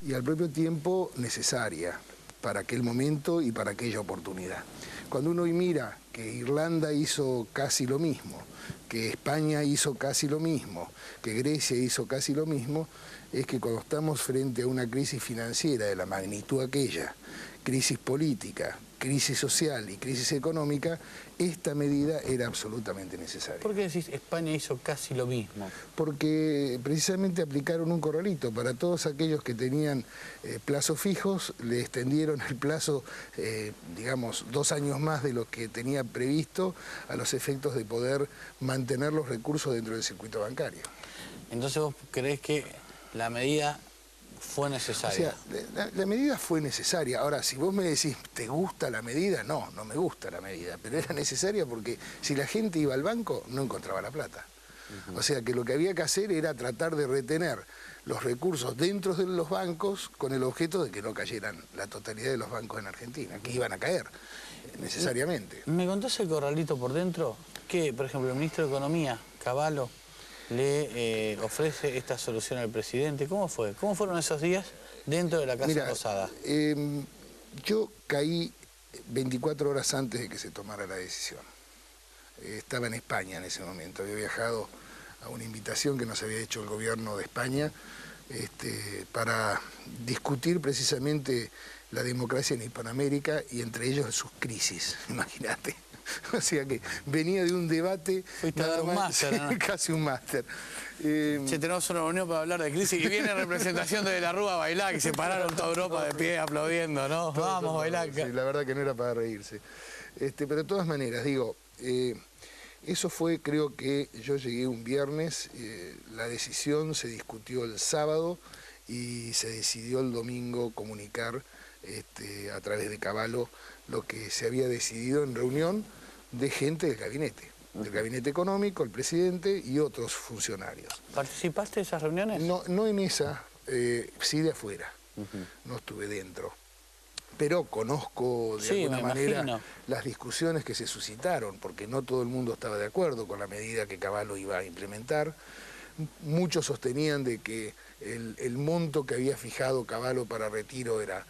y al propio tiempo necesaria para aquel momento y para aquella oportunidad. Cuando uno mira que Irlanda hizo casi lo mismo, que España hizo casi lo mismo, que Grecia hizo casi lo mismo, es que cuando estamos frente a una crisis financiera de la magnitud aquella, crisis política, crisis social y crisis económica, esta medida era absolutamente necesaria. ¿Por qué decís España hizo casi lo mismo? Porque precisamente aplicaron un corralito. Para todos aquellos que tenían plazos fijos, le extendieron el plazo, digamos, 2 años más de lo que tenía previsto a los efectos de poder mantener los recursos dentro del circuito bancario. Entonces vos creés que la medida fue necesaria. O sea, la medida fue necesaria. Ahora, si vos me decís, ¿te gusta la medida? No, no me gusta la medida, pero era necesaria porque si la gente iba al banco, no encontraba la plata. O sea que lo que había que hacer era tratar de retener los recursos dentro de los bancos con el objeto de que no cayeran la totalidad de los bancos en Argentina, que iban a caer necesariamente. ¿Me contás el corralito por dentro? Que, por ejemplo, el ministro de Economía, Cavallo, le ofrece esta solución al presidente. ¿Cómo fue? ¿Cómo fueron esos días dentro de la Casa Rosada? Yo caí 24 horas antes de que se tomara la decisión. Estaba en España en ese momento. Había viajado a una invitación que nos había hecho el gobierno de España para discutir precisamente la democracia en Hispanoamérica y entre ellos sus crisis, imagínate. O sea que venía de un debate... Fuiste a dar un máster, ¿no? Casi un máster. Tenemos una reunión para hablar de crisis y viene representación de la Rúa a bailar, que se pararon toda Europa de pie aplaudiendo, ¿no? Vamos a bailar. Sí, la verdad que no era para reírse. Pero de todas maneras, digo, eso fue, creo que yo llegué un viernes, la decisión se discutió el sábado y se decidió el domingo comunicar a través de Cavallo lo que se había decidido en reunión de gente del gabinete económico, el presidente y otros funcionarios. ¿Participaste de esas reuniones? No, no en esa, sí de afuera, no estuve dentro. Pero conozco de alguna manera las discusiones que se suscitaron, porque no todo el mundo estaba de acuerdo con la medida que Cavallo iba a implementar. Muchos sostenían de que el monto que había fijado Cavallo para retiro era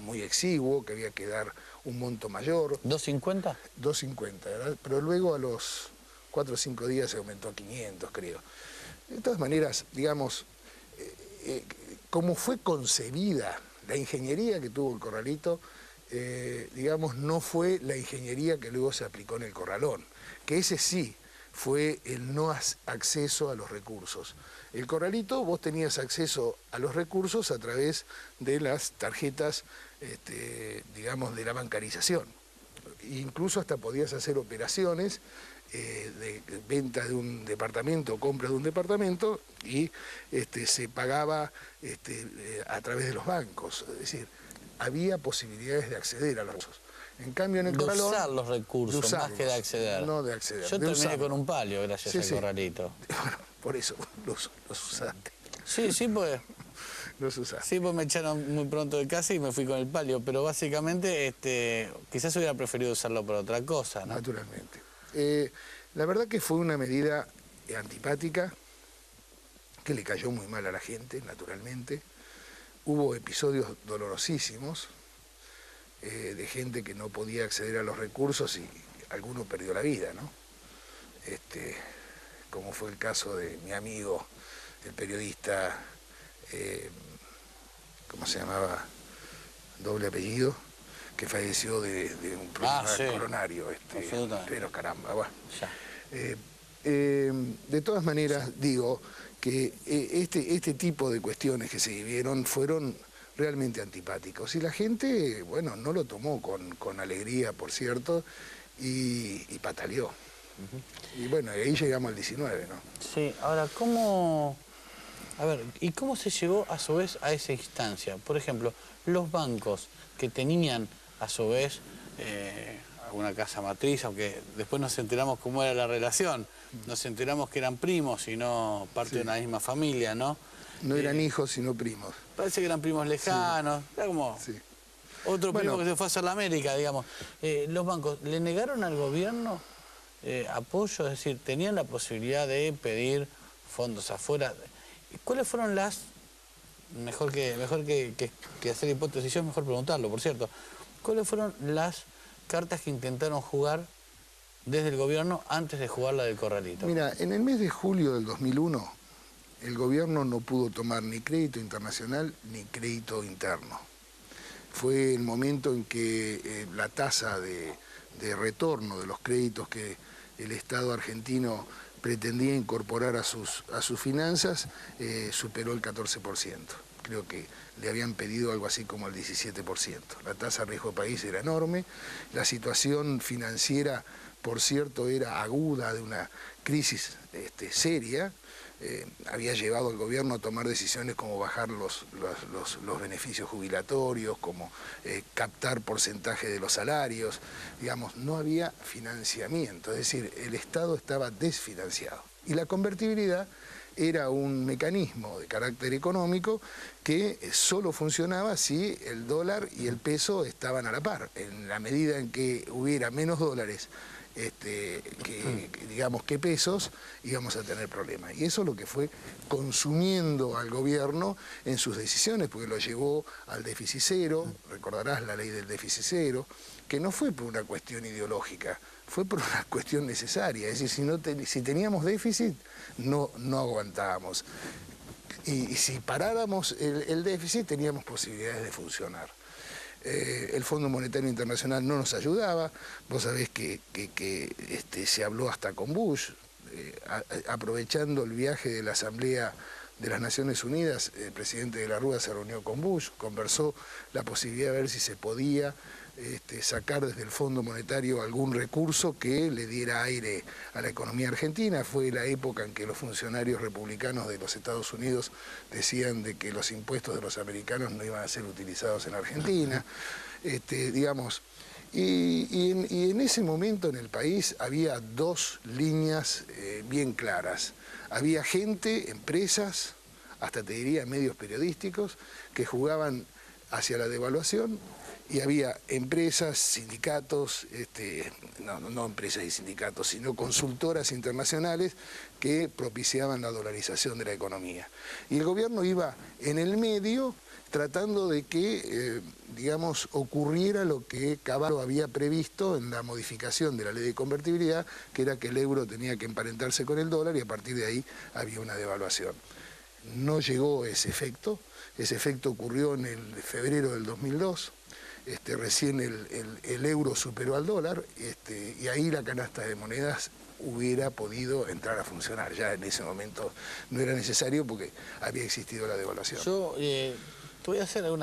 muy exiguo, que había que dar un monto mayor. ¿250? 250, ¿verdad? Pero luego a los 4 o 5 días se aumentó a 500, creo. De todas maneras, digamos, como fue concebida la ingeniería que tuvo el corralito, digamos, no fue la ingeniería que luego se aplicó en el corralón, que ese sí fue el no acceso a los recursos. El corralito, vos tenías acceso a los recursos a través de las tarjetas, digamos, de la bancarización. Incluso hasta podías hacer operaciones de venta de un departamento o compra de un departamento y se pagaba a través de los bancos. Es decir, había posibilidades de acceder a los recursos. En cambio, en el corralón... De usar los recursos, más que de acceder. No de acceder. Yo terminé con un palio gracias al corralito. Bueno, por eso los usaste. Sí, pues... Los usaste. Sí, pues me echaron muy pronto de casa y me fui con el palio, pero básicamente quizás hubiera preferido usarlo para otra cosa, ¿no? Naturalmente. La verdad que fue una medida antipática, que le cayó muy mal a la gente, naturalmente. Hubo episodios dolorosísimos de gente que no podía acceder a los recursos y alguno perdió la vida, ¿no? Como fue el caso de mi amigo, el periodista, ¿cómo se llamaba? Doble apellido, que falleció de un problema coronario. Pero caramba, bueno. De todas maneras, digo que este tipo de cuestiones que se vivieron fueron realmente antipáticos. Y la gente, bueno, no lo tomó con alegría, por cierto, y pataleó. Y bueno, ahí llegamos al 19, ¿no? Sí, ahora, ¿cómo...? A ver, ¿y cómo se llegó a su vez a esa instancia? Por ejemplo, los bancos que tenían a su vez alguna casa matriz, aunque después nos enteramos cómo era la relación, nos enteramos que eran primos y no parte de una misma familia, ¿no? No eran hijos, sino primos. Parece que eran primos lejanos, era como otro primo que se fue a hacer la América, digamos. Los bancos, ¿le negaron al gobierno apoyo? Es decir, ¿tenían la posibilidad de pedir fondos afuera? ¿Cuáles fueron las mejor que hacer hipótesis, yo es mejor preguntarlo, por cierto. ¿Cuáles fueron las cartas que intentaron jugar desde el gobierno antes de jugar la del corralito? Mira, en el mes de julio del 2001, el gobierno no pudo tomar ni crédito internacional ni crédito interno. Fue el momento en que la tasa de retorno de los créditos que el Estado argentino pretendía incorporar a sus finanzas superó el 14%. Creo que le habían pedido algo así como el 17%. La tasa de riesgo país era enorme, la situación financiera, por cierto, era aguda, de una crisis seria. Había llevado al gobierno a tomar decisiones como bajar los beneficios jubilatorios, como captar porcentaje de los salarios. Digamos, no había financiamiento, es decir, el Estado estaba desfinanciado. Y la convertibilidad era un mecanismo de carácter económico que solo funcionaba si el dólar y el peso estaban a la par. En la medida en que hubiera menos dólares digamos que pesos, íbamos a tener problemas. Y eso es lo que fue consumiendo al gobierno en sus decisiones, porque lo llevó al déficit cero, recordarás la ley del déficit cero, que no fue por una cuestión ideológica, fue por una cuestión necesaria. Es decir, si teníamos déficit, no aguantábamos. Y si paráramos el déficit, teníamos posibilidades de funcionar. El Fondo Monetario Internacional no nos ayudaba, vos sabés que se habló hasta con Bush, aprovechando el viaje de la Asamblea de las Naciones Unidas, el presidente de la Rúa se reunió con Bush, conversó la posibilidad de ver si se podía sacar desde el Fondo Monetario algún recurso que le diera aire a la economía argentina. Fue la época en que los funcionarios republicanos de los Estados Unidos decían de que los impuestos de los americanos no iban a ser utilizados en Argentina, digamos. Y en ese momento en el país había dos líneas bien claras. Había gente, empresas, hasta te diría medios periodísticos, que jugaban hacia la devaluación, y había empresas, sindicatos, no empresas y sindicatos, sino consultoras internacionales que propiciaban la dolarización de la economía. Y el gobierno iba en el medio tratando de que, digamos, ocurriera lo que Cavallo había previsto en la modificación de la ley de convertibilidad, que era que el euro tenía que emparentarse con el dólar y a partir de ahí había una devaluación. No llegó ese efecto ocurrió en el febrero del 2002, recién el euro superó al dólar, y ahí la canasta de monedas hubiera podido entrar a funcionar. Ya en ese momento no era necesario porque había existido la devaluación. Yo te voy a hacer algunas